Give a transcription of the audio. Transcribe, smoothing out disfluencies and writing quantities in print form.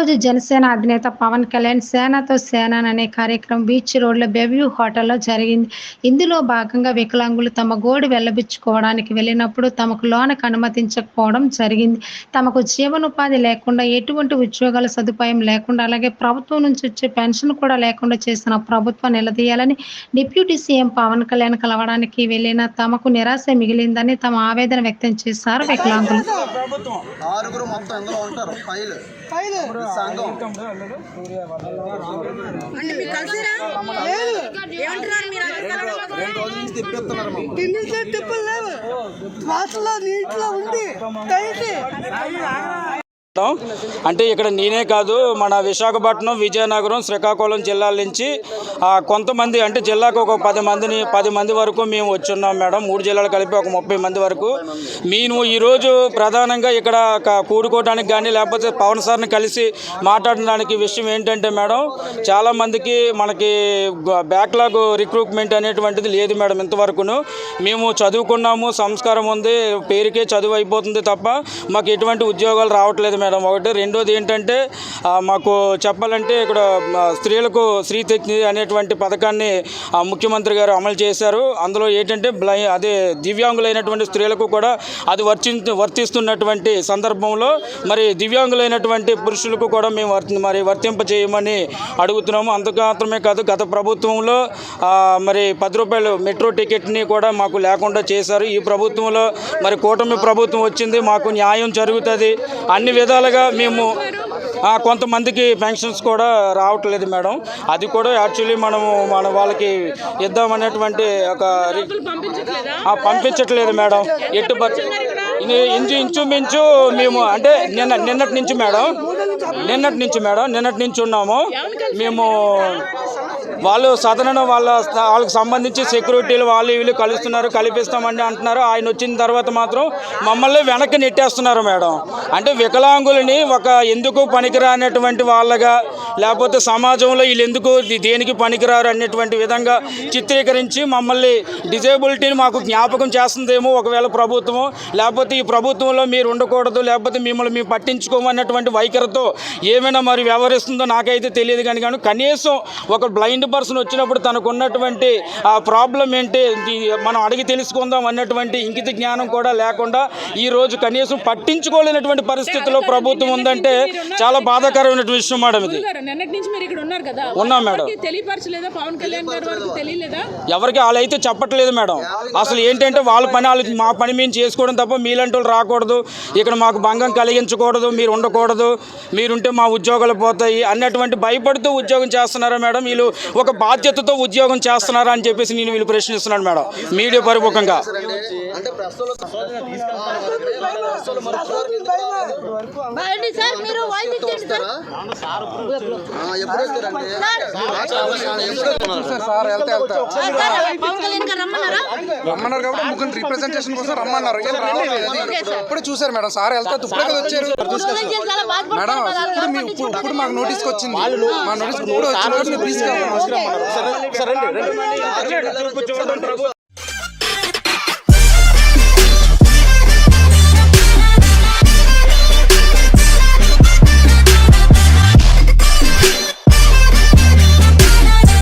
రోజు జనసేన అధినేత పవన్ కళ్యాణ్ సేనతో సేన అనే కార్యక్రమం బీచ్ రోడ్ల బెవ్యూ హోటల్లో జరిగింది. ఇందులో భాగంగా వికలాంగులు తమ గోడు వెళ్లబుచ్చుకోవడానికి వెళ్ళినప్పుడు తమకు లోనకు అనుమతించకపోవడం జరిగింది. తమకు జీవనోపాధి లేకుండా, ఎటువంటి ఉద్యోగాల సదుపాయం లేకుండా, అలాగే ప్రభుత్వం నుంచి వచ్చే పెన్షన్ కూడా లేకుండా చేసిన ప్రభుత్వం నిలదీయాలని డిప్యూటీ సీఎం పవన్ కళ్యాణ్ కలవడానికి వెళ్లినా తమకు నిరాశ మిగిలిందని తమ ఆవేదన వ్యక్తం చేశారు వికలాంగులు. అంటే ఇక్కడ నేనే కాదు, మన విశాఖపట్నం, విజయనగరం, శ్రీకాకుళం జిల్లాల నుంచి కొంతమంది, అంటే జిల్లాకు ఒక 10 మంది వరకు మేము వచ్చున్నాం మేడం. 3 జిల్లాలు కలిపి ఒక 30 మంది వరకు మేము ఈరోజు ప్రధానంగా ఇక్కడ కూడుకోవడానికి కానీ, లేకపోతే పవన్ సార్ని కలిసి మాట్లాడడానికి విషయం ఏంటంటే మేడం, చాలామందికి మనకి బ్యాక్లాగ్ రిక్రూట్మెంట్ అనేటువంటిది లేదు మేడం. ఇంతవరకును మేము చదువుకున్నాము, సంస్కారం ఉంది, పేరుకే చదువు అయిపోతుంది తప్ప మాకు ఎటువంటి ఉద్యోగాలు రావట్లేదు మేడం. ఒకటి. రెండోది ఏంటంటే మాకు చెప్పాలంటే ఇక్కడ స్త్రీలకు శ్రీశక్తి అనేటువంటి పథకాన్ని ముఖ్యమంత్రి గారు అమలు చేశారు. అందులో ఏంటంటే అదే దివ్యాంగులైనటువంటి స్త్రీలకు కూడా అది వర్తిస్తున్నటువంటి సందర్భంలో మరి దివ్యాంగులైనటువంటి పురుషులకు కూడా మేము వర్తింప చేయమని అడుగుతున్నాము. అంతమాత్రమే కాదు, గత ప్రభుత్వంలో మరి 10 రూపాయలు మెట్రో టికెట్ని కూడా మాకు లేకుండా చేశారు. ఈ ప్రభుత్వంలో మరి కూటమి ప్రభుత్వం వచ్చింది, మాకు న్యాయం జరుగుతుంది అన్ని విధాలుగా. మేము కొంతమందికి పెన్షన్స్ కూడా రావట్లేదు మేడం. అది కూడా యాక్చువల్లీ మన వాళ్ళకి ఇద్దామనేటువంటి ఒక పంపించట్లేదు మేడం. ఇంచుమించు మేము అంటే నిన్నటి నుంచి ఉన్నాము మేము. వాళ్ళు సదనం వాళ్ళకి సంబంధించి సెక్యూరిటీలు వీళ్ళు కలిపిస్తామని అంటున్నారు. ఆయన వచ్చిన తర్వాత మాత్రం మమ్మల్ని వెనక్కి నెట్టేస్తున్నారు మేడం. అంటే వికలాంగులని ఎందుకు పనికిరానటువంటి వాళ్ళగా, లేకపోతే సమాజంలో వీళ్ళు ఎందుకు దేనికి పనికిరారు అనేటువంటి విధంగా చిత్రీకరించి మమ్మల్ని డిజేబిలిటీని మాకు జ్ఞాపకం చేస్తుందేమో ఒకవేళ ప్రభుత్వం, లేకపోతే ఈ ప్రభుత్వంలో మీరు ఉండకూడదు, లేకపోతే మిమ్మల్ని మేము పట్టించుకోమన్నటువంటి వైఖరితో ఏమైనా మరి వ్యవహరిస్తుందో నాకైతే తెలియదు. కానీ కనీసం ఒక బ్లైండ్ పర్సన్ వచ్చినప్పుడు తనకు ఉన్నటువంటి ఆ ప్రాబ్లం ఏంటి మనం అడిగి తెలుసుకుందాం అన్నటువంటి ఇంకిత జ్ఞానం కూడా లేకుండా ఈరోజు కనీసం పట్టించుకోలేనటువంటి పరిస్థితిలో ప్రభుత్వం ఉందంటే చాలా బాధాకరమైన విషయం మేడం. ఇది ఉన్నాం మేడం. ఎవరికి వాళ్ళైతే చెప్పట్లేదు మేడం. అసలు ఏంటంటే వాళ్ళ పని మా పని మేము చేసుకోవడం తప్ప మీలాంటి వాళ్ళు రాకూడదు, ఇక్కడ మాకు భంగం కలిగించకూడదు, మీరు ఉండకూడదు, మీరుంటే మా ఉద్యోగాలు పోతాయి అన్నటువంటి భయపడుతూ ఉద్యోగం చేస్తున్నారా మేడం? వీళ్ళు ఒక బాధ్యతతో ఉద్యోగం చేస్తున్నారా అని చెప్పేసి నేను వీళ్ళు ప్రశ్నిస్తున్నాను మేడం మీడియా పరిముఖంగా. రమ్మన్నారు కాబట్టి ముగ్గురు రిప్రజెంటేషన్ కోసం రమ్మన్నారు. ఇప్పుడు చూసారు మేడం, సార్ వెళ్తే ఇప్పుడే కదా వచ్చారు మేడం. ఇప్పుడు మాకు నోటీస్కి వచ్చింది, మా నోటీస్ ఇప్పుడు వచ్చిన